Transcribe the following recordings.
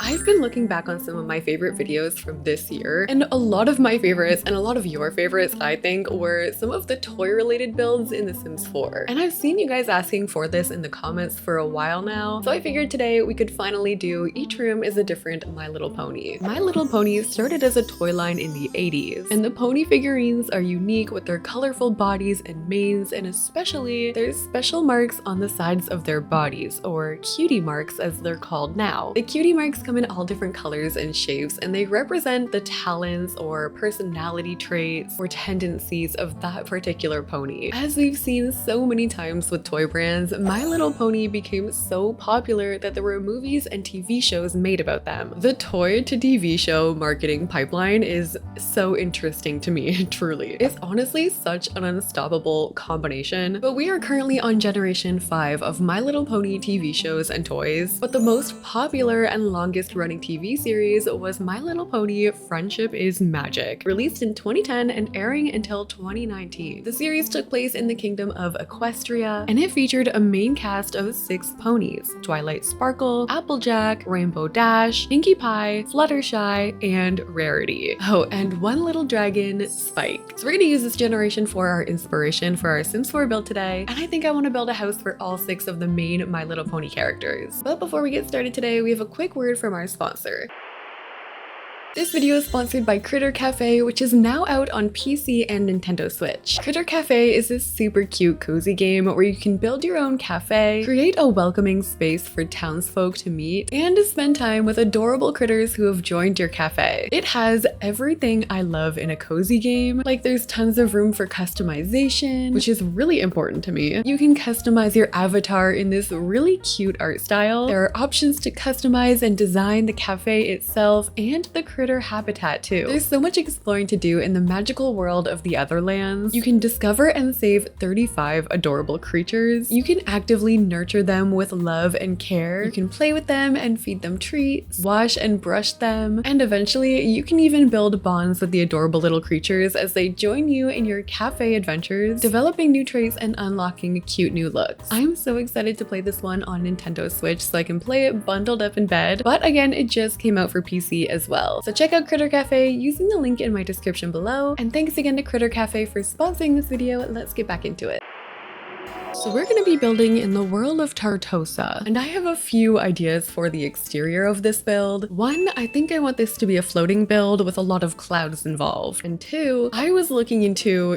I've been looking back on some of my favorite videos from this year, and a lot of my favorites and a lot of your favorites, I think, were some of the toy-related builds in The Sims 4. And I've seen you guys asking for this in the comments for a while now, so I figured today we could finally do each room is a different My Little Pony. My Little Pony started as a toy line in the 80s, and the pony figurines are unique with their colorful bodies and manes, and especially there's special marks on the sides of their bodies, or cutie marks as they're called now. The cutie marks come in all different colors and shapes, and they represent the talents or personality traits or tendencies of that particular pony. As we've seen so many times with toy brands, My Little Pony became so popular that there were movies and TV shows made about them. The toy to TV show marketing pipeline is so interesting to me, truly. It's honestly such an unstoppable combination, but we are currently on generation 5 of My Little Pony TV shows and toys, but the most popular and longest running TV series was My Little Pony Friendship is Magic, released in 2010 and airing until 2019. The series took place in the kingdom of Equestria, and it featured a main cast of 6 ponies: Twilight Sparkle, Applejack, Rainbow Dash, Pinkie Pie, Fluttershy, and Rarity. Oh, and one little dragon, Spike. So we're gonna use this generation for our inspiration for our Sims 4 build today, and I think I want to build a house for all 6 of the main My Little Pony characters. But before we get started today, we have a quick word from our sponsor. This video is sponsored by Critter Cafe, which is now out on PC and Nintendo Switch. Critter Cafe is this super cute, cozy game where you can build your own cafe, create a welcoming space for townsfolk to meet, and to spend time with adorable critters who have joined your cafe. It has everything I love in a cozy game. Like, there's tons of room for customization, which is really important to me. You can customize your avatar in this really cute art style. There are options to customize and design the cafe itself and the critter habitat too. There's so much exploring to do in the magical world of the Otherlands. You can discover and save 35 adorable creatures. You can actively nurture them with love and care. You can play with them and feed them treats, wash and brush them, and eventually you can even build bonds with the adorable little creatures as they join you in your cafe adventures, developing new traits and unlocking cute new looks. I'm so excited to play this one on Nintendo Switch so I can play it bundled up in bed, but again, it just came out for PC as well. So check out Critter Cafe using the link in my description below, and thanks again to Critter Cafe for sponsoring this video. Let's get back into it. So we're going to be building in the world of Tartosa, and I have a few ideas for the exterior of this build. 1, I think I want this to be a floating build with a lot of clouds involved. And 2, I was looking into,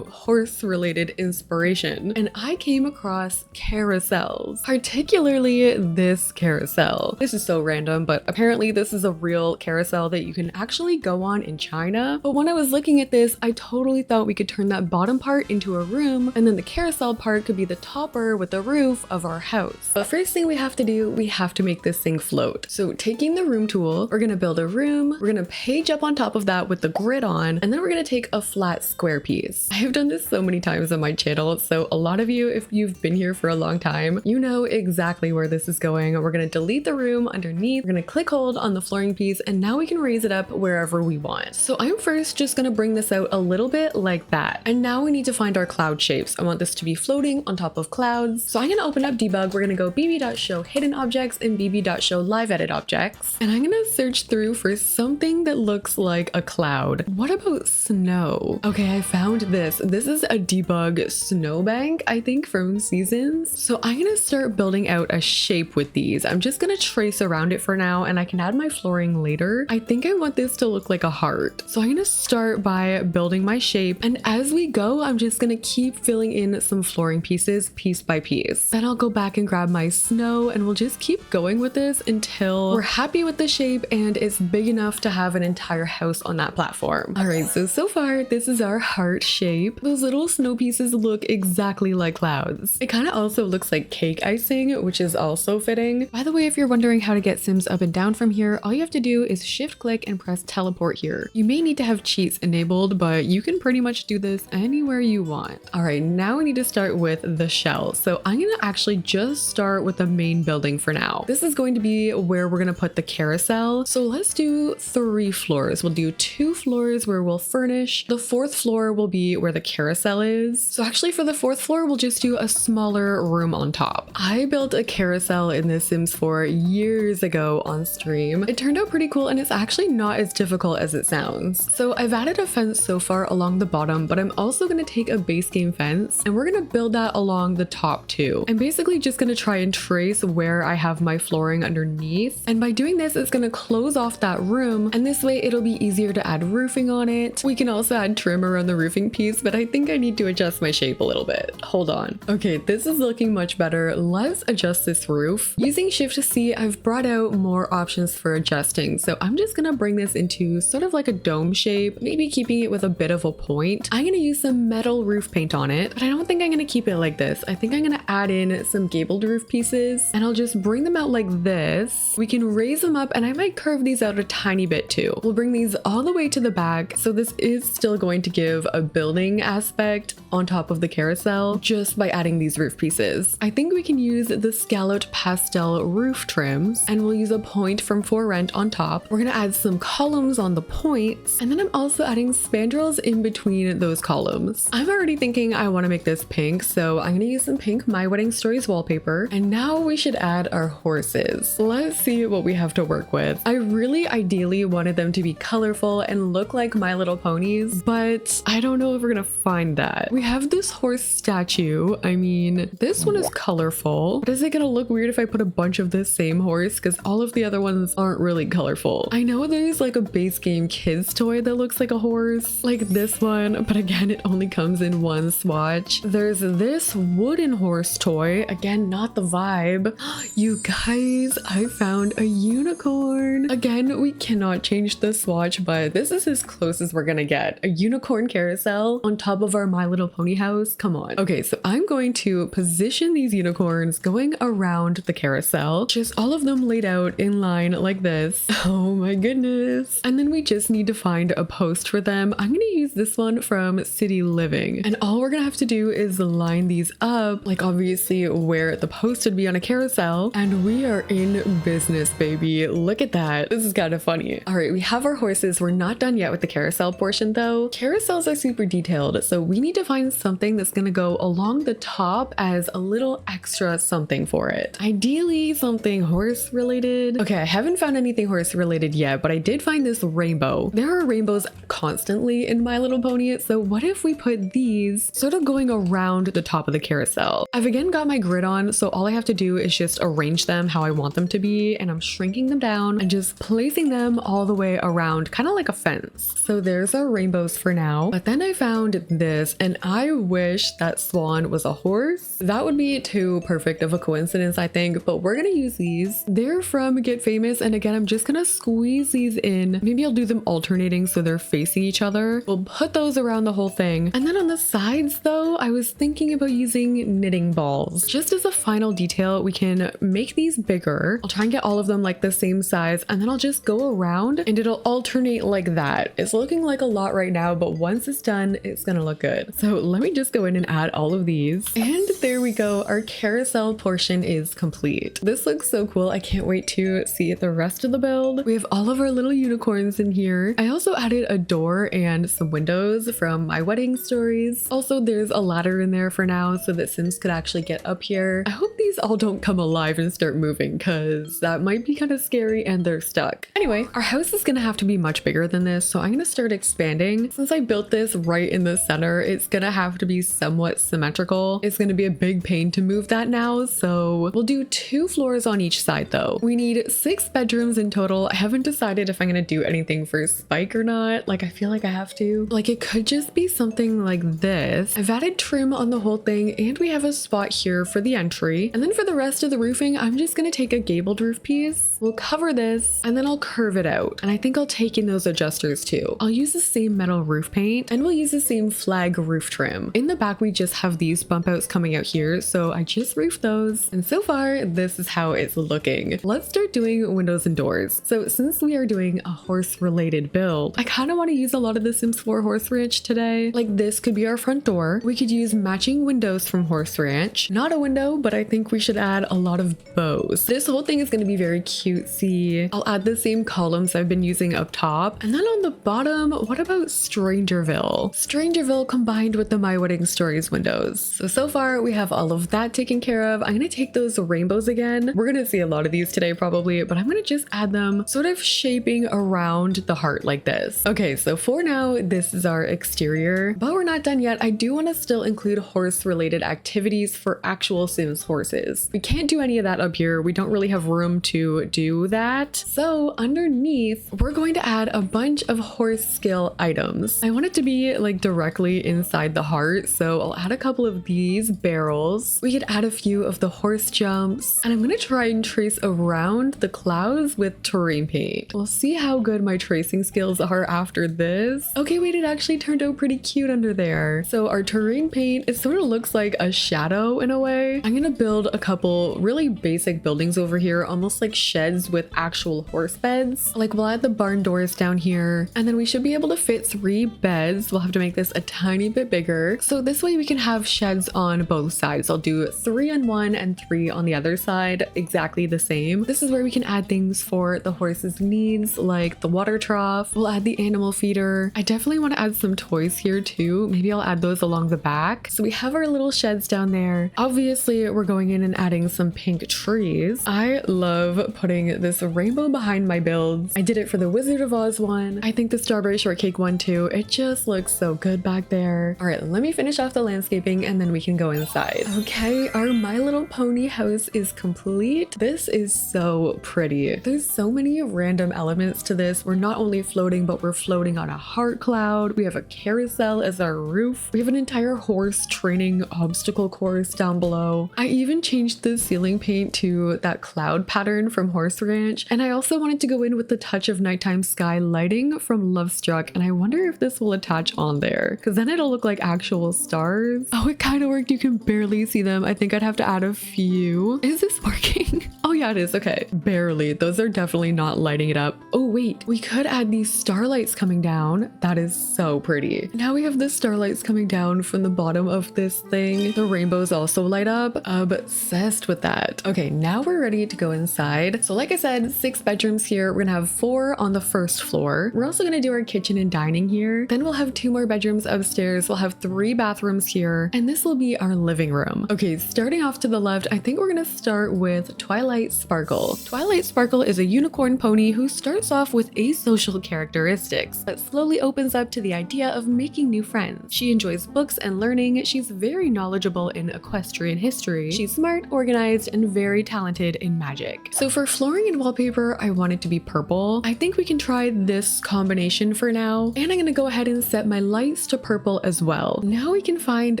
horse-related inspiration, and I came across carousels, particularly this carousel. This is so random, but apparently this is a real carousel that you can actually go on in China. But when I was looking at this, I totally thought we could turn that bottom part into a room, and then the carousel part could be the topper with the roof of our house. But first thing we have to do, we have to make this thing float. So taking the room tool, we're gonna build a room, we're gonna page up on top of that with the grid on, and then we're gonna take a flat square piece. I have done this so many times on my channel, so a lot of you, if you've been here for a long time, you know exactly where this is going. We're gonna delete the room underneath, we're gonna click hold on the flooring piece, and now we can raise it up wherever we want. So I'm first just gonna bring this out a little bit like that. And now we need to find our cloud shapes. I want this to be floating on top of clouds. So I'm gonna open up debug, we're gonna go bb.show hidden objects and bb.show live edit objects. And I'm gonna search through for something that looks like a cloud. What about snow? Okay, I found this. This is a debug snowbank, I think from Seasons. So I'm gonna start building out a shape with these. I'm just gonna trace around it for now, and I can add my flooring later. I think I want this to look like a heart. So I'm gonna start by building my shape, and as we go, I'm just gonna keep filling in some flooring pieces piece by piece. Then I'll go back and grab my snow, and we'll just keep going with this until we're happy with the shape and it's big enough to have an entire house on that platform. All right, so far this is our heart shape. Those little snow pieces look exactly like clouds. It kind of also looks like cake icing, which is also fitting. By the way, if you're wondering how to get Sims up and down from here, all you have to do is shift click and press teleport here. You may need to have cheats enabled, but you can pretty much do this anywhere you want. All right, now we need to start with the shell. So I'm gonna actually just start with the main building for now. This is going to be where we're gonna put the carousel. So let's do 3 floors. We'll do 2 floors where we'll furnish. The 4th floor will be where the carousel is. So actually for the 4th floor, we'll just do a smaller room on top. I built a carousel in The Sims 4 years ago on stream. It turned out pretty cool and it's actually not as difficult as it sounds. So I've added a fence so far along the bottom, but I'm also gonna take a base game fence and we're gonna build that along the top too. I'm basically just gonna try and trace where I have my flooring underneath. And by doing this, it's gonna close off that room and this way it'll be easier to add roofing on it. We can also add trim around the roofing piece, but I think I need to adjust my shape a little bit. Hold on. Okay, this is looking much better. Let's adjust this roof. Using Shift-C, I've brought out more options for adjusting. So I'm just gonna bring this into sort of like a dome shape, maybe keeping it with a bit of a point. I'm gonna use some metal roof paint on it, but I don't think I'm gonna keep it like this. I think I'm gonna add in some gabled roof pieces and I'll just bring them out like this. We can raise them up and I might curve these out a tiny bit too. We'll bring these all the way to the back. So this is still going to give a building aspect on top of the carousel just by adding these roof pieces. I think we can use the scalloped pastel roof trims and we'll use a point from For Rent on top. We're gonna add some columns on the points and then I'm also adding spandrels in between those columns. I'm already thinking I want to make this pink, so I'm gonna use some pink My Wedding Stories wallpaper and now we should add our horses. Let's see what we have to work with. I really ideally wanted them to be colorful and look like My Little Ponies, but I don't know if we're gonna find that. We have this horse statue. I mean, this one is colorful, but is it gonna look weird if I put a bunch of this same horse? Because all of the other ones aren't really colorful. I know there's like a base game kids toy that looks like a horse, like this one, but again, it only comes in one swatch. There's this wooden horse toy, again, not the vibe. You guys, I found a unicorn. Again, we cannot change the swatch, but this is as close as we're gonna get. A unicorn carousel on top of our My Little Pony house. Come on. Okay, so I'm going to position these unicorns going around the carousel, just all of them laid out in line like this. Oh my goodness. And then we just need to find a post for them. I'm gonna use this one from City Living. And all we're gonna have to do is line these up, like obviously where the post would be on a carousel. And we are in business, baby. Look at that. This is kind of funny. All right, we have our horses. We're not done yet with the carousel portion though. Carousels are super detailed, so we need to find something that's gonna go along the top as a little extra something for it. Ideally, something horse related. Okay, I haven't found anything horse related yet, but I did find this rainbow. There are rainbows constantly in My Little Pony, so what if we put these sort of going around the top of the carousel? I've again got my grid on, so all I have to do is just arrange them how I want them to be, and I'm shrinking them down and just placing them all the way around, kind of like a fence. So there's our rainbows for now. But then I found this, and I wish that swan was a horse. That would be too perfect of a coincidence, I think, but we're gonna use these. They're from Get Famous, and again, I'm just gonna squeeze these in. Maybe I'll do them alternating so they're facing each other. We'll put those around the whole thing. And then on the sides though, I was thinking about using knitting balls. Just as a final detail, we can make these bigger. I'll try and get all of them like the same size, and then I'll just go around and it'll alternate like that. It's looking like a lot right now, but once it's done, it's gonna look good. So let me just go in and add all of these. And there we go. Our carousel portion is complete. This looks so cool. I can't wait to see the rest of the build. We have all of our little unicorns in here. I also added a door and some windows from My Wedding Stories. Also, there's a ladder in there for now so that Sims could actually get up here. I hope these all don't come alive and start moving because that might be kind of scary and they're stuck. Anyway, our house is gonna have to be much bigger than this, so I'm gonna start expanding. Since I built this right in the center, it's gonna have to be somewhat symmetrical. It's gonna be a big pain to move that now, so we'll do 2 floors on each side though. We need 6 bedrooms in total. I haven't decided if I'm gonna do anything for Spike or not. Like, I feel like I have to. Like, it could just be something like this. I've added trim on the whole thing, and we have a spot here for the entry. And then for the rest of the roofing, I'm just gonna take a gabled roof piece. We'll cover this, and then I'll curve it out. And I think I'll take in those adjusters too. I'll use the same metal roof paint, and we'll use the same flag roof trim. In the back, we just have these bump outs coming out here, so I just roofed those. And so far, this is how it's looking. Let's start doing windows and doors. So since we are doing a horse-related build, I kind of want to use a lot of the Sims 4 horse ranch today. Like, this could be our front door. We could use matching windows windows from Horse Ranch. Not a window, but I think we should add a lot of bows. This whole thing is going to be very cutesy. I'll add the same columns I've been using up top. And then on the bottom, what about Strangerville? Strangerville combined with the My Wedding Stories windows. So far we have all of that taken care of. I'm going to take those rainbows again. We're going to see a lot of these today probably, but I'm going to just add them sort of shaping around the heart like this. Okay, so for now, this is our exterior, but we're not done yet. I do want to still include horse related activities for actual Sims horses. We can't do any of that up here. We don't really have room to do that. So underneath, we're going to add a bunch of horse skill items. I want it to be like directly inside the heart. So I'll add a couple of these barrels. We could add a few of the horse jumps, and I'm going to try and trace around the clouds with terrain paint. We'll see how good my tracing skills are after this. Okay, wait, it actually turned out pretty cute under there. So our terrain paint, it sort of looks like a shadow in a way. I'm gonna build a couple really basic buildings over here, almost like sheds with actual horse beds. Like we'll add the barn doors down here, and then we should be able to fit 3 beds. We'll have to make this a tiny bit bigger. So this way we can have sheds on both sides. I'll do 3 on one and 3 on the other side, exactly the same. This is where we can add things for the horse's needs, like the water trough. We'll add the animal feeder. I definitely want to add some toys here too. Maybe I'll add those along the back. So we have our little sheds down there. Obviously, we're going in and adding some pink trees. I love putting this rainbow behind my builds. I did it for the Wizard of Oz one. I think the Strawberry Shortcake one too. It just looks so good back there. All right, let me finish off the landscaping and then we can go inside. Okay, our My Little Pony house is complete. This is so pretty. There's so many random elements to this. We're not only floating, but we're floating on a heart cloud. We have a carousel as our roof. We have an entire horse training obstacle course down below. I even changed the ceiling paint to that cloud pattern from Horse Ranch. And I also wanted to go in with the touch of nighttime sky lighting from Love Struck. And I wonder if this will attach on there, because then it'll look like actual stars. Oh, it kind of worked. You can barely see them. I think I'd have to add a few. Is this working? Oh yeah, it is. Okay. Barely. Those are definitely not lighting it up. Oh wait, we could add these starlights coming down. That is so pretty. Now we have the starlights coming down from the bottom of this thing. The rainbows also light up. Obsessed with that. Okay, now we're ready to go inside. So like I said, 6 bedrooms here. We're gonna have 4 on the first floor. We're also gonna do our kitchen and dining here. Then we'll have 2 more bedrooms upstairs. We'll have 3 bathrooms here, and this will be our living room. Okay, starting off to the left, I think we're gonna start with Twilight Sparkle. Twilight Sparkle is a unicorn pony who starts off with asocial characteristics, but slowly opens up to the idea of making new friends. She enjoys books and learning. She's very knowledgeable in equestrian history. She's smart, organized, and very talented in magic. So for flooring and wallpaper, I want it to be purple. I think we can try this combination for now. And I'm gonna go ahead and set my lights to purple as well. Now we can find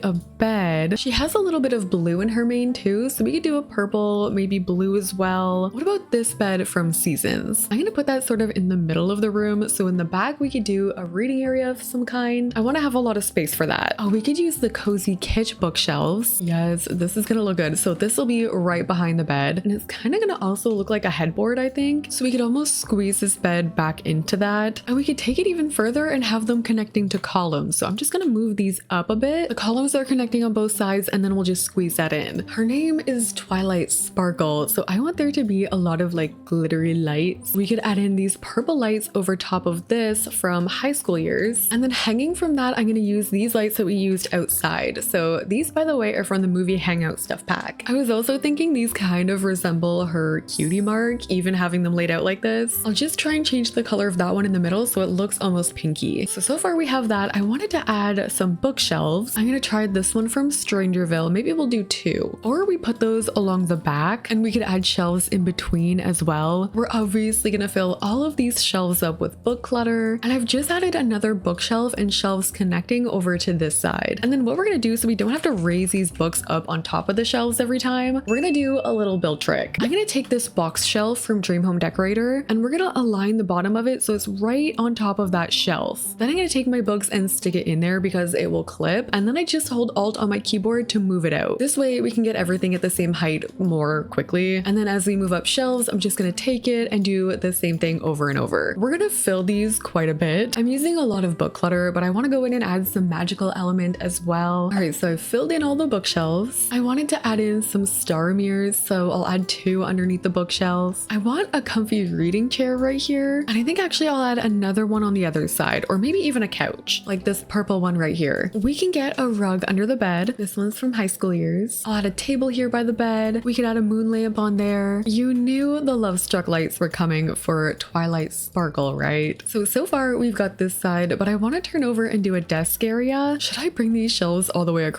a bed. She has a little bit of blue in her mane too, so we could do a purple, maybe blue as well. What about this bed from Seasons? I'm gonna put that sort of in the middle of the room, so in the back we could do a reading area of some kind. I want to have a lot of space for that. Oh, we could use the cozy kitsch bookshelves. Yes, this is gonna look good. So this will be right behind the bed, and it's kind of gonna also look like a headboard, I think. So we could almost squeeze this bed back into that, and we could take it even further and have them connecting to columns. So I'm just gonna move these up a bit. The columns are connecting on both sides, and then we'll just squeeze that in. Her name is Twilight Sparkle, so I want there to be a lot of like glittery lights. We could add in these purple lights over top of this from high school years, and then hanging from that, I'm gonna use these lights that we used outside. So these, by the way, are from the movie Hangout Stuff Pack. I was also thinking these kind of resemble her cutie mark, even having them laid out like this. I'll just try and change the color of that one in the middle so it looks almost pinky. So far we have that. I wanted to add some bookshelves. I'm gonna try this one from Strangerville. Maybe we'll do 2. Or we put those along the back, and we could add shelves in between as well. We're obviously gonna fill all of these shelves up with book clutter, and I've just added another bookshelf and shelves connecting over to this side. And then what we're gonna do, so we don't have to raise these books up on top of the shelves every time, we're gonna do a little build trick. I'm gonna take this box shelf from Dream Home Decorator, and we're gonna align the bottom of it so it's right on top of that shelf. Then I'm gonna take my books and stick it in there because it will clip, and then I just hold Alt on my keyboard to move it out. This way we can get everything at the same height more quickly. And then as we move up shelves, I'm just gonna take it and do the same thing over and over. We're gonna fill these quite a bit. I'm using a lot of book clutter, but I wanna go in and add some magical element as well. All right, so so I filled in all the bookshelves. I wanted to add in some star mirrors, so I'll add 2 underneath the bookshelves. I want a comfy reading chair right here, and I think actually I'll add another one on the other side, or maybe even a couch, like this purple one right here. We can get a rug under the bed. This one's from high school years. I'll add a table here by the bed. We could add a moon lamp on there. You knew the Love Struck lights were coming for Twilight Sparkle, right? So far we've got this side, but I want to turn over and do a desk area. Should I bring these shelves all the way across?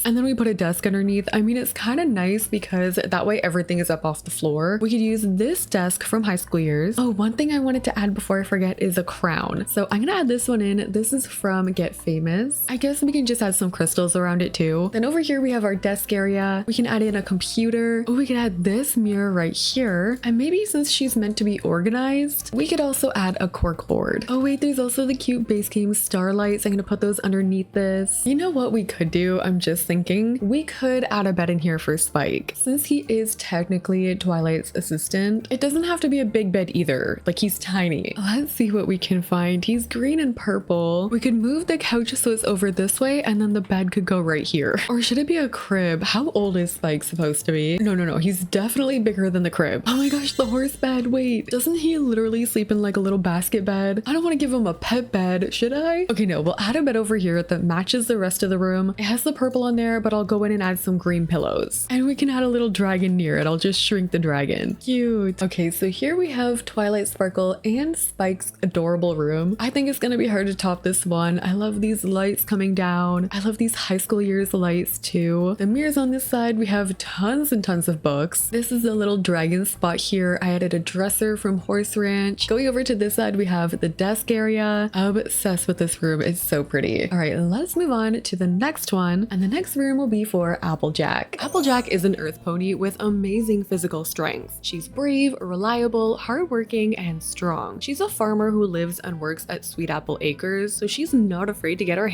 And then we put a desk underneath. I mean, it's kind of nice because that way everything is up off the floor. We could use this desk from high school years. Oh, one thing I wanted to add before I forget is a crown. So I'm gonna add this one in. This is from Get Famous. I guess we can just add some crystals around it too. Then over here we have our desk area. We can add in a computer. Oh, we can add this mirror right here. And maybe since she's meant to be organized, we could also add a cork board. Oh wait, there's also the cute base game starlights. I'm gonna put those underneath this. You know what we could do? I'm just thinking we could add a bed in here for Spike. Since he is technically Twilight's assistant, it doesn't have to be a big bed either. Like, he's tiny. Let's see what we can find. He's green and purple. We could move the couch so it's over this way, and then the bed could go right here. Or should it be a crib? How old is Spike supposed to be? No. He's definitely bigger than the crib. Oh my gosh, the horse bed. Wait, doesn't he literally sleep in like a little basket bed? I don't want to give him a pet bed, should I? Okay, no, we'll add a bed over here that matches the rest of the room. It has the purple on there, but I'll go in and add some green pillows. And we can add a little dragon near it. I'll just shrink the dragon. Cute. Okay, so here we have Twilight Sparkle and Spike's adorable room. I think it's gonna be hard to top this one. I love these lights coming down. I love these high school years lights too. The mirrors on this side, we have tons and tons of books. This is a little dragon spot here. I added a dresser from Horse Ranch. Going over to this side, we have the desk area. I'm obsessed with this room. It's so pretty. All right, let's move on to the next one. And the next room will be for Applejack. Applejack is an earth pony with amazing physical strength. She's brave, reliable, hardworking, and strong. She's a farmer who lives and works at Sweet Apple Acres, so she's not afraid to get her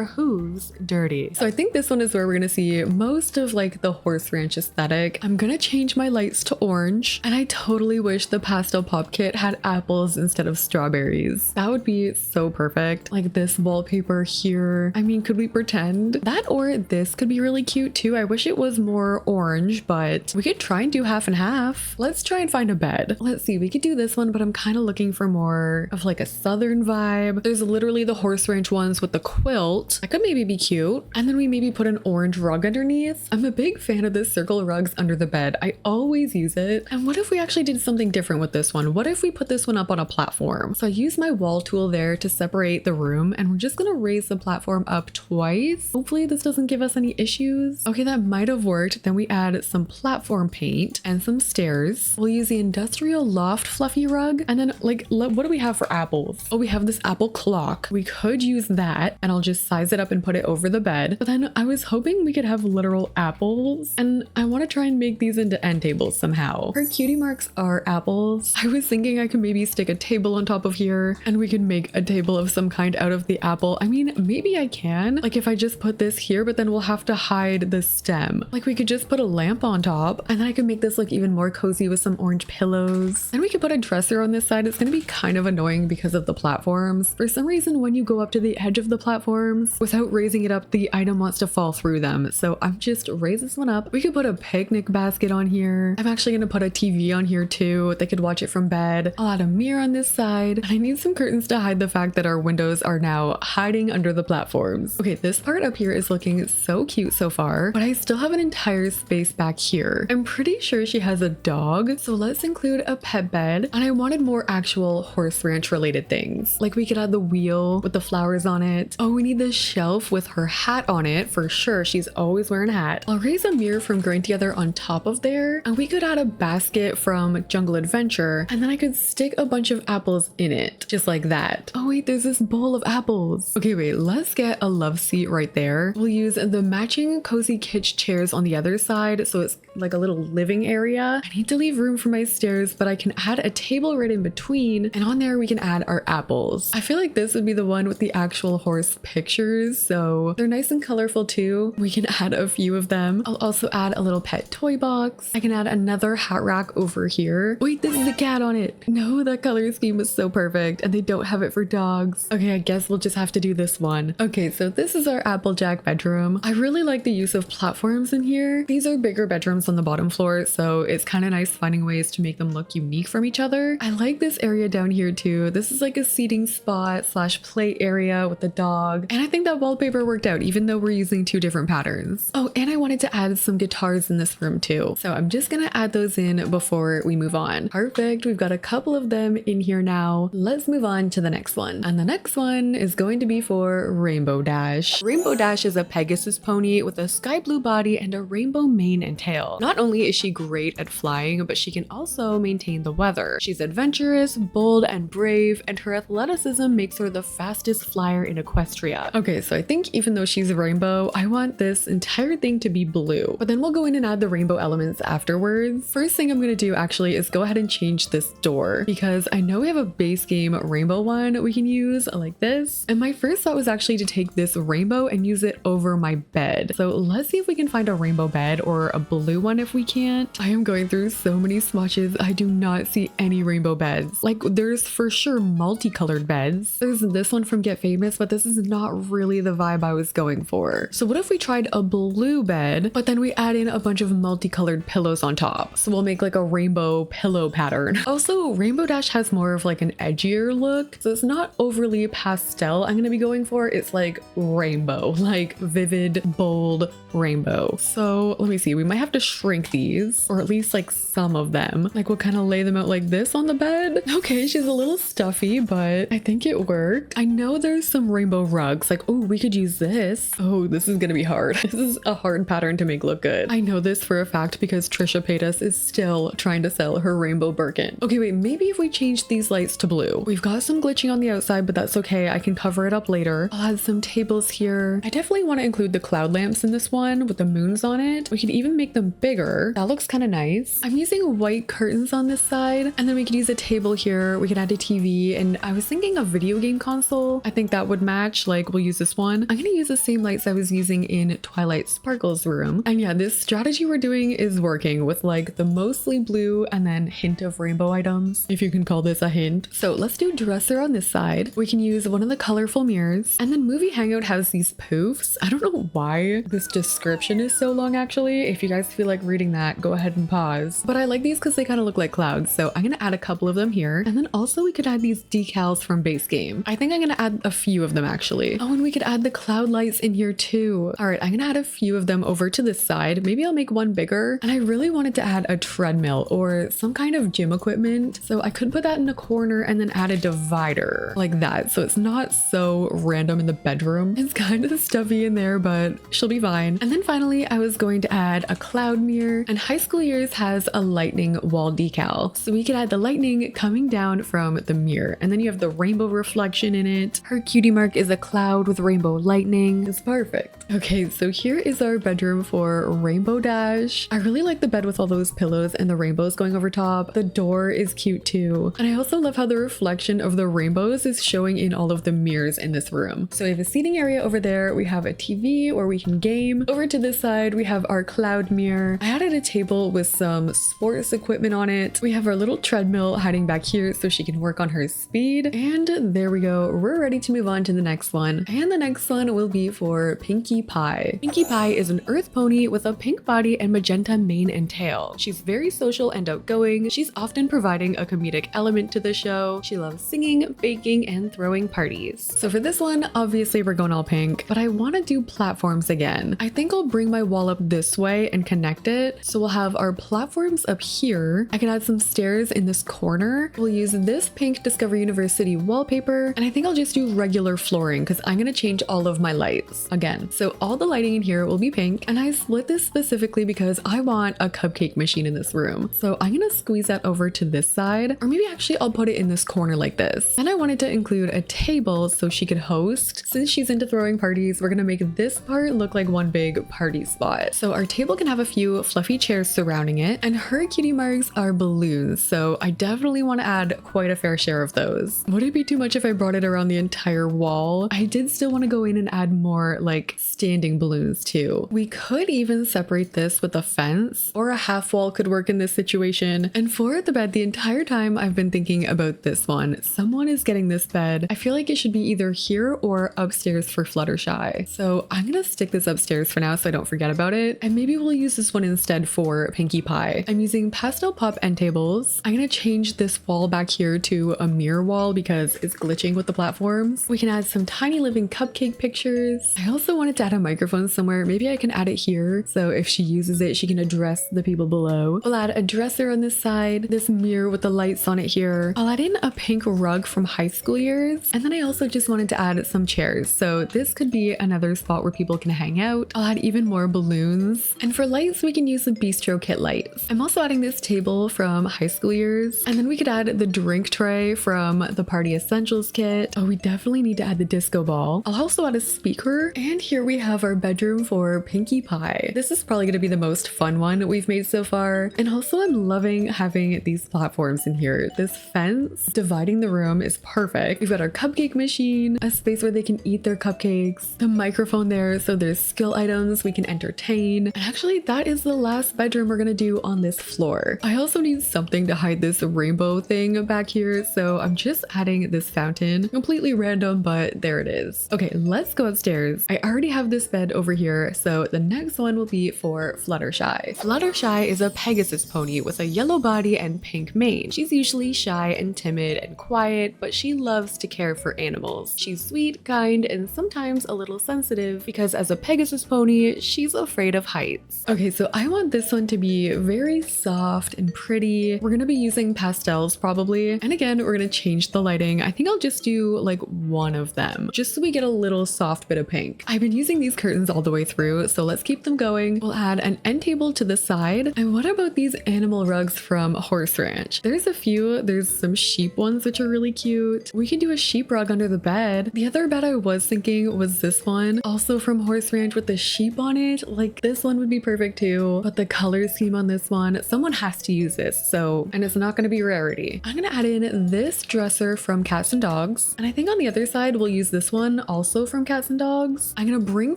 hooves dirty. So I think this one is where we're gonna see most of like the Horse Ranch aesthetic. I'm gonna change my lights to orange, and I totally wish the pastel pop kit had apples instead of strawberries. That would be so perfect. Like this wallpaper here. I mean, could we pretend that, or this could be really cute too? I wish it was more orange, but we could try and do half and half. Let's try and find a bed. Let's see, we could do this one, but I'm kind of looking for more of like a southern vibe. There's literally the Horse Ranch ones with the quilt. That could maybe be cute. And then we maybe put an orange rug underneath. I'm a big fan of this circle rugs under the bed. I always use it. And what if we actually did something different with this one? What if we put this one up on a platform? So I use my wall tool there to separate the room, and we're just gonna raise the platform up twice. Hopefully this doesn't give us any issues. Okay, that might have worked. Then we add some platform paint and some stairs. We'll use the industrial loft fluffy rug. And then like, what do we have for apples? Oh, we have this apple clock. We could use that, and I'll just size it up and put it over the bed. But then I was hoping we could have literal apples, and I want to try and make these into end tables somehow. Her cutie marks are apples. I was thinking I could maybe stick a table on top of here, and we could make a table of some kind out of the apple. I mean, maybe I can. Like if I just put this here, but then we'll have to hide the stem. Like we could just put a lamp on top, and then I could make this look even more cozy with some orange pillows. And we could put a dresser on this side. It's going to be kind of annoying because of the platforms. For some reason, when you go up to the edge of the platforms, without raising it up, the item wants to fall through them. So I'm just raise this one up. We could put a picnic basket on here. I'm actually going to put a TV on here too. They could watch it from bed. I'll add a mirror on this side. And I need some curtains to hide the fact that our windows are now hiding under the platforms. Okay, this part up here is looking so cute so far, but I still have an entire space back here. I'm pretty sure she has a dog. So let's include a pet bed. And I wanted more actual Horse Ranch related things. Like we could add the wheel with the flowers on it. Oh, we need this shelf with her hat on it for sure. She's always wearing a hat. I'll raise a mirror from Growing Together on top of there, and we could add a basket from Jungle Adventure, and then I could stick a bunch of apples in it, just like that. Oh wait, there's this bowl of apples. Okay, wait, let's get a love seat right there. We'll use the matching cozy kitsch chairs on the other side, so it's like a little living area. I need to leave room for my stairs, but I can add a table right in between, and on there we can add our apples. I feel like this would be the one with the actual horse pictures, so they're nice and colorful too. We can add a few of them. I'll also add a little pet toy box. I can add another hat rack over here. Wait, this is a cat on it. No, that color scheme is so perfect, and they don't have it for dogs. Okay, I guess we'll just have to do this one. Okay, so this is our Applejack bedroom. I really like the use of platforms in here. These are bigger bedrooms on the bottom floor, so it's kind of nice finding ways to make them look unique from each other. I like this area down here too. This is like a seating spot slash play area with the dog, and I think that wallpaper worked out even though we're using two different patterns. Oh, and I wanted to add some guitars in this room too, so I'm just gonna add those in before we move on. Perfect, we've got a couple of them in here now. Let's move on to the next one, and the next one is going to be for Rainbow Dash. Rainbow Dash is a Pegasus pony with a sky blue body and a rainbow mane and tail. Not only is she great at flying, but she can also maintain the weather. She's adventurous, bold, and brave, and her athleticism makes her the fastest flyer in Equestria. Okay, so I think even though she's a rainbow, I want this entire thing to be blue, but then we'll go in and add the rainbow elements afterwards. First thing I'm gonna do actually is go ahead and change this door, because I know we have a base game rainbow one we can use like this, and my first thought was actually to take this rainbow and use it over my bed. So let's see if we can find a rainbow bed or a blue one if we can't. I am going through so many swatches. I do not see any rainbow beds. Like, there's for sure multicolored beds. There's this one from Get Famous, but this is not really the vibe I was going for. So what if we tried a blue bed, but then we add in a bunch of multicolored pillows on top? So we'll make like a rainbow pillow pattern. Also, Rainbow Dash has more of like an edgier look, so it's not overly pastel I'm gonna be going for. It's like rainbow, like vivid, bold rainbow. So let me see, we might have to shrink these, or at least like some of them. Like, we'll kind of lay them out like this on the bed. Okay, she's a little stuffy, but I think it worked. I know there's some rainbow rugs. Like, oh, we could use this. Oh, this is gonna be hard. This is a hard pattern to make look good. I know this for a fact because Trisha Paytas is still trying to sell her rainbow Birkin. Okay, wait, maybe if we change these lights to blue. We've got some glitching on the outside, but that's okay. I can cover it up later. I'll add some tables here. I definitely want to include the cloud lamps in this one with the moons on it. We could even make them bigger. That looks kind of nice. I'm using white curtains on this side, and then we could use a table here. We could add a TV, and I was thinking a video game console. I think that would match. Like, we'll use this one. I'm gonna use the same lights I was using in Twilight Sparkle's room. And yeah, this strategy we're doing is working with like the mostly blue and then hint of rainbow items, if you can call this a hint. So let's do dresser on this side. We can use one of the colorful mirrors, and then movie hangout has these poofs. I don't know why this description is so long actually. If you guys feel like reading that, go ahead and pause. But I like these because they kind of look like clouds, so I'm gonna add a couple of them here. And then also we could add these decals from base game. I think I'm gonna add a few of them actually. Oh, and we could add the cloud lights in here too. All right, I'm gonna add a few of them over to this side. Maybe I'll make one bigger. And I really wanted to add a treadmill or some kind of gym equipment, so I could put that in a corner and then add a divider like that, so it's not so random in the bedroom. It's kind of stuffy in there, but she'll be fine. And then finally I was going to add a cloud mirror, and High School Years has a lightning wall decal, so we could add the lightning coming down from the mirror, and then you have the rainbow reflection in it. Her cutie mark is a cloud with rainbow lightning. It's perfect. Okay, so here is our bedroom for Rainbow Dash. I really like the bed with all those pillows and the rainbows going over top. The door is cute too, and I also love how the reflection of the rainbows is showing in all of the mirrors in this room. So we have a seating area over there. We have a TV where we can game. Over to this side we have our cloud mirror. I added a table with some sports equipment on it. We have our little treadmill hiding back here so she can work on her speed, and there we go. We're ready to move on to the next one, and the next one will be for Pinkie Pie. Pinkie Pie is an earth pony with a pink body and magenta mane and tail. She's very social and outgoing. She's often providing a comedic element to the show. She loves singing, baking, and throwing parties. So for this one, obviously we're going all pink, but I want to do platforms again. I think I'll bring my wall up this way and connect it. So we'll have our platforms up here. I can add some stairs in this corner. We'll use this pink Discovery University wallpaper, and I think I'll just do regular flooring because I'm going to change all of my lights again. So all the lighting in here will be pink, and I split this specifically because I want a cupcake machine in this room. So I'm going to squeeze that over to this side, or maybe actually I'll put it in this corner like this. And I wanted to include a table so she could host. Since she's into throwing parties, we're going to make this part look like one big party spot. So our table can have a few few fluffy chairs surrounding it, and her cutie marks are balloons, so I definitely want to add quite a fair share of those. Would it be too much if I brought it around the entire wall? I did still want to go in and add more like standing balloons too. We could even separate this with a fence, or a half wall could work in this situation. And for the bed, the entire time I've been thinking about this one. Someone is getting this bed. I feel like it should be either here or upstairs for Fluttershy. So I'm gonna stick this upstairs for now so I don't forget about it. And maybe we'll use this one instead for Pinkie Pie. I'm using pastel pop end tables. I'm gonna change this wall back here to a mirror wall because it's glitching with the platforms. We can add some tiny living cupcake pictures. I also wanted to add a microphone somewhere. Maybe I can add it here, so if she uses it, she can address the people below. We'll add a dresser on this side, this mirror with the lights on it here. I'll add in a pink rug from high school years, and then I also just wanted to add some chairs, so this could be another spot where people can hang out. I'll add even more balloons, and for lights we can use some bistro kit lights. I'm also adding this table from high school years, and then we could add the drink tray from the party essentials kit. Oh, we definitely need to add the disco ball. I'll also add a speaker, and here we have our bedroom for Pinkie Pie. This is probably going to be the most fun one we've made so far, and also I'm loving having these platforms in here. This fence dividing the room is perfect. We've got our cupcake machine, a space where they can eat their cupcakes, the microphone there so there's skill items we can entertain, and actually that is the last bedroom we're gonna do on this floor. I also need something to hide this rainbow thing back here, so I'm just adding this fountain. Completely random, but there it is. Okay, let's go upstairs. I already have this bed over here, so the next one will be for Fluttershy. Fluttershy is a Pegasus pony with a yellow body and pink mane. She's usually shy and timid and quiet, but she loves to care for animals. She's sweet, kind, and sometimes a little sensitive because as a Pegasus pony, she's afraid of heights. Okay, so I want this one to be very soft and pretty. We're gonna be using pastels probably. And again, we're gonna change the lighting. I think I'll just do like one of them, just so we get a little soft bit of pink. I've been using these curtains all the way through, so let's keep them going. We'll add an end table to the side. And what about these animal rugs from Horse Ranch? There's a few. There's some sheep ones which are really cute. We can do a sheep rug under the bed. The other bed I was thinking was this one, also from Horse Ranch with the sheep on it. Like this one would be perfect too, but the color scheme on this one, someone has to use this, so, and it's not going to be Rarity. I'm going to add in this dresser from Cats and Dogs, and I think on the other side we'll use this one also from Cats and Dogs. I'm going to bring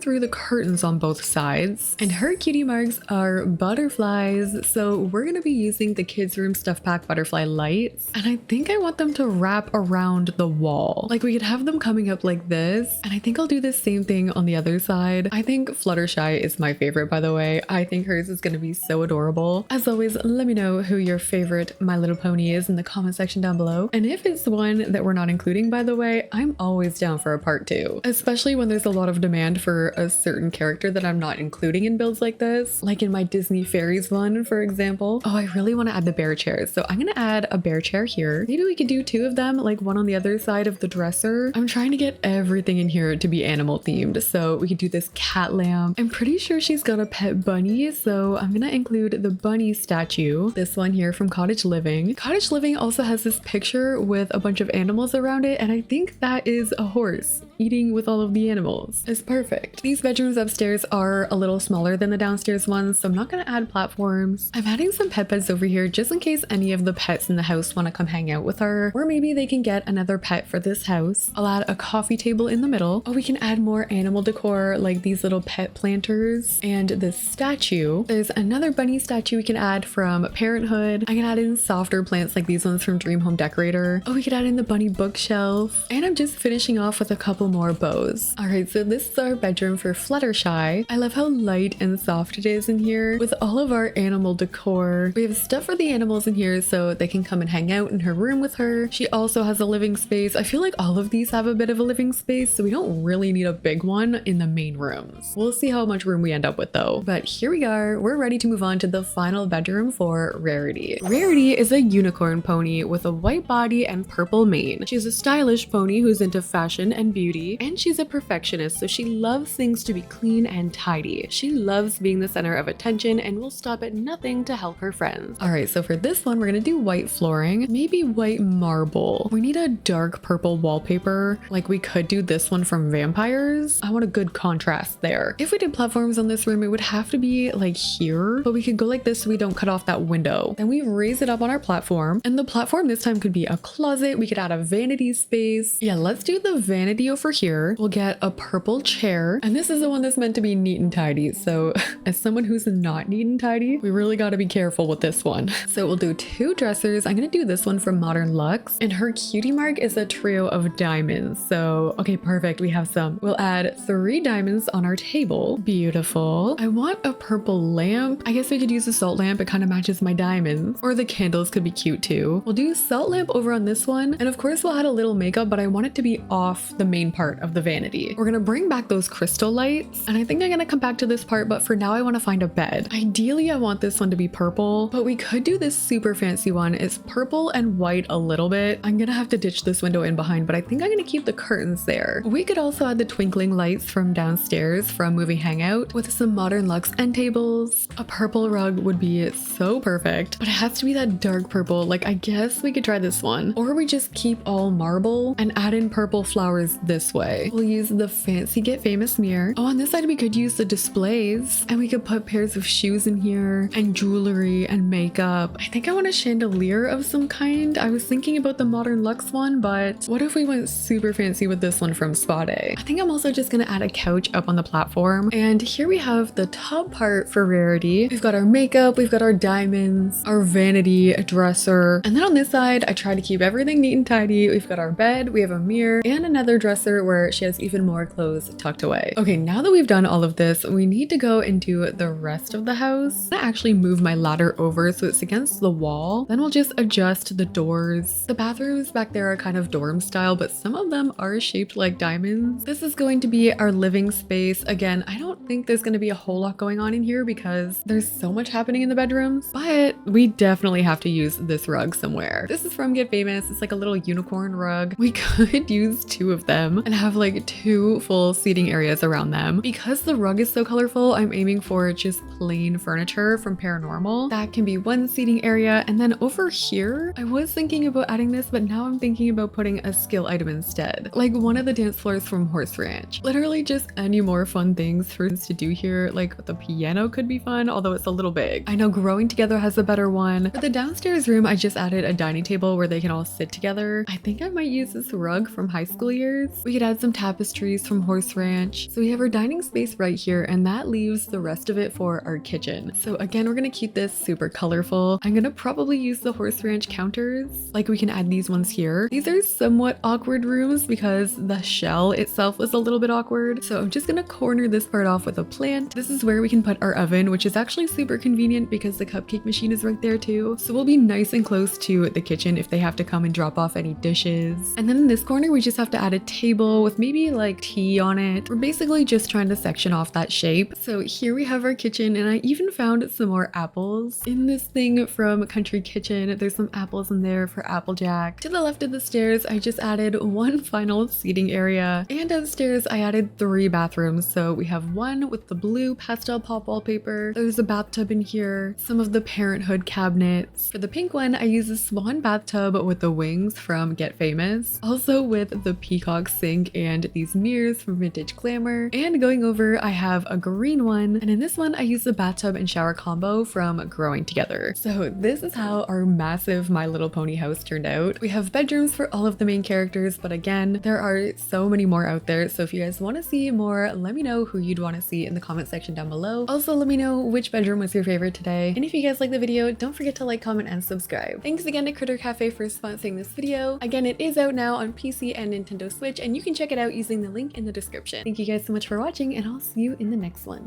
through the curtains on both sides, and her cutie marks are butterflies, so we're going to be using the kids room stuff pack butterfly lights, and I think I want them to wrap around the wall. Like we could have them coming up like this, and I think I'll do the same thing on the other side. I think Fluttershy is my favorite, by the way. I think hers is going to be so adorable. As always, let me know who your favorite My Little Pony is in the comment section down below, and if it's one that we're not including, by the way, I'm always down for a part 2, especially when there's a lot of demand for a certain character that I'm not including in builds like this, like in my Disney Fairies one, for example. Oh, I really want to add the bear chairs, so I'm gonna add a bear chair here. Maybe we could do 2 of them, like one on the other side of the dresser. I'm trying to get everything in here to be animal themed, so we could do this cat lamp. I'm pretty sure she's got a pet bunny, so I'm gonna include the bunny statue, this one here from Cottage Living. Cottage Living also has this picture with a bunch of animals around it, and I think that is a horse eating with all of the animals. It's perfect. These bedrooms upstairs are a little smaller than the downstairs ones, so I'm not gonna add platforms. I'm adding some pet beds over here just in case any of the pets in the house want to come hang out with her, or maybe they can get another pet for this house. I'll add a coffee table in the middle. Oh, we can add more animal decor like these little pet planters and this statue. There's another bunny statue we can add from Parenthood. I can add in softer plants like these ones from Dream Home Decorator. Oh, we could add in the bunny bookshelf, and I'm just finishing off with a couple more bows. All right, so this is our bedroom for Fluttershy. I love how light and soft it is in here with all of our animal decor. We have stuff for the animals in here so they can come and hang out in her room with her. She also has a living space. I feel like all of these have a bit of a living space, so we don't really need a big one in the main rooms. We'll see how much room we end up with though. But here we are. We're ready to move on to the final bedroom for Rarity. Rarity is a unicorn pony with a white body and purple mane. She's a stylish pony who's into fashion and beauty, and she's a perfectionist, so she loves things to be clean and tidy. She loves being the center of attention and will stop at nothing to help her friends. All right, so for this one, we're gonna do white flooring, maybe white marble. We need a dark purple wallpaper. Like we could do this one from Vampires. I want a good contrast there. If we did platforms on this room, it would have to be like here, but we could go like this so we don't cut off that window. Then we raise it up on our platform, and the platform this time could be a closet. We could add a vanity space. Yeah, let's do the vanity over here. We'll get a purple chair, and this is the one that's meant to be neat and tidy. So as someone who's not neat and tidy, we really got to be careful with this one. So we'll do 2 dressers. I'm gonna do this one from Modern Luxe, and her cutie mark is a trio of diamonds. So okay, perfect, we have some. We'll add 3 diamonds on our table. Beautiful. I want a purple lamp. I guess we could use a salt lamp. It kind of matches my diamonds, or the candles could be cute too. We'll do salt lamp over on this one, and of course we'll add a little makeup, but I want it to be off the main part of the vanity. We're gonna bring back those crystal lights, and I think I'm gonna come back to this part, but for now I want to find a bed. Ideally I want this one to be purple, but we could do this super fancy one. It's purple and white a little bit. I'm gonna have to ditch this window in behind, but I think I'm gonna keep the curtains there. We could also add the twinkling lights from downstairs from Movie Hangout with some Modern Luxe end tables. A purple rug would be so perfect, but it has to be that dark purple. Like, I guess we could try this one, or we just keep all marble and add in purple flowers this way. We'll use the fancy Get Famous mirror. Oh, on this side we could use the displays, and we could put pairs of shoes in here and jewelry and makeup. I think I want a chandelier of some kind. I was thinking about the Modern Luxe one, but what if we went super fancy with this one from Spa Day? I think I'm also just gonna add a couch up on the platform, and here we have the top part for Rarity. We've got our makeup, we've got our diamonds, our vanity, a dresser, and then on this side I try to keep everything neat and tidy. We've got our bed, we have a mirror, and another dresser where she has even more clothes tucked away. Okay, now that we've done all of this, we need to go into the rest of the house. I actually move my ladder over so it's against the wall. Then we'll just adjust the doors. The bathrooms back there are kind of dorm style, but some of them are shaped like diamonds. This is going to be our living space. Again, I don't think there's going to be a whole lot going on in here because there's so much happening in the bedrooms, but we definitely have to use this rug somewhere. This is from Get Famous. It's like a little unicorn rug. We could use 2 of them and have like 2 full seating areas around them. Because the rug is so colorful, I'm aiming for just plain furniture from Paranormal. That can be 1 seating area, and then over here, I was thinking about adding this, but now I'm thinking about putting a skill item instead, like one of the dance floors from Horse Ranch. Literally just any more fun things for us to do here. Like the piano could be fun, although it's a little big. I know Growing Together has a better one. For the downstairs room, I just added a dining table where they can all sit together. I think I might use this rug from high school years. We could add some tapestries from Horse Ranch. So we have our dining space right here, and that leaves the rest of it for our kitchen. So again, we're gonna keep this super colorful. I'm gonna probably use the Horse Ranch counters. Like, we can add these ones here. These are somewhat awkward rooms because the shell itself was a little bit awkward. So I'm just gonna corner this part off with a plant. This is where we can put our oven, which is actually super convenient because the cupcake machine is right there too. So we'll be nice and close to the kitchen if they have to come and drop off any dishes. And then in this corner, we just have to add a table with maybe like tea on it. We're basically just trying to section off that shape. So here we have our kitchen, and I even found some more apples in this thing from Country Kitchen. There's some apples in there for Applejack. To the left of the stairs, I just added 1 final seating area, and downstairs I added 3 bathrooms. So we have one with the blue pastel pop wallpaper. There's a bathtub in here, some of the Parenthood cabinets. For the pink one, I use a swan bathtub with the wings from Get Famous, also with the peacock sink and these mirrors from Vintage Glamour. And going over, I have a green one, and in this one I use the bathtub and shower combo from Growing Together. So this is how our massive My Little Pony house turned out. We have bedrooms for all of the main characters, but again, there are so many more out there. So if you guys want to see more, let me know who you'd want to see in the comment section down below. Also, let me know which bedroom was your favorite today. And if you guys like the video, don't forget to like, comment, and subscribe. Thanks again to Critter Cafe for sponsoring this video. Again, it is out now on PC and Nintendo Switch, and you can check it out using the link in the description. Thank you guys so much for watching, and I'll see you in the next one.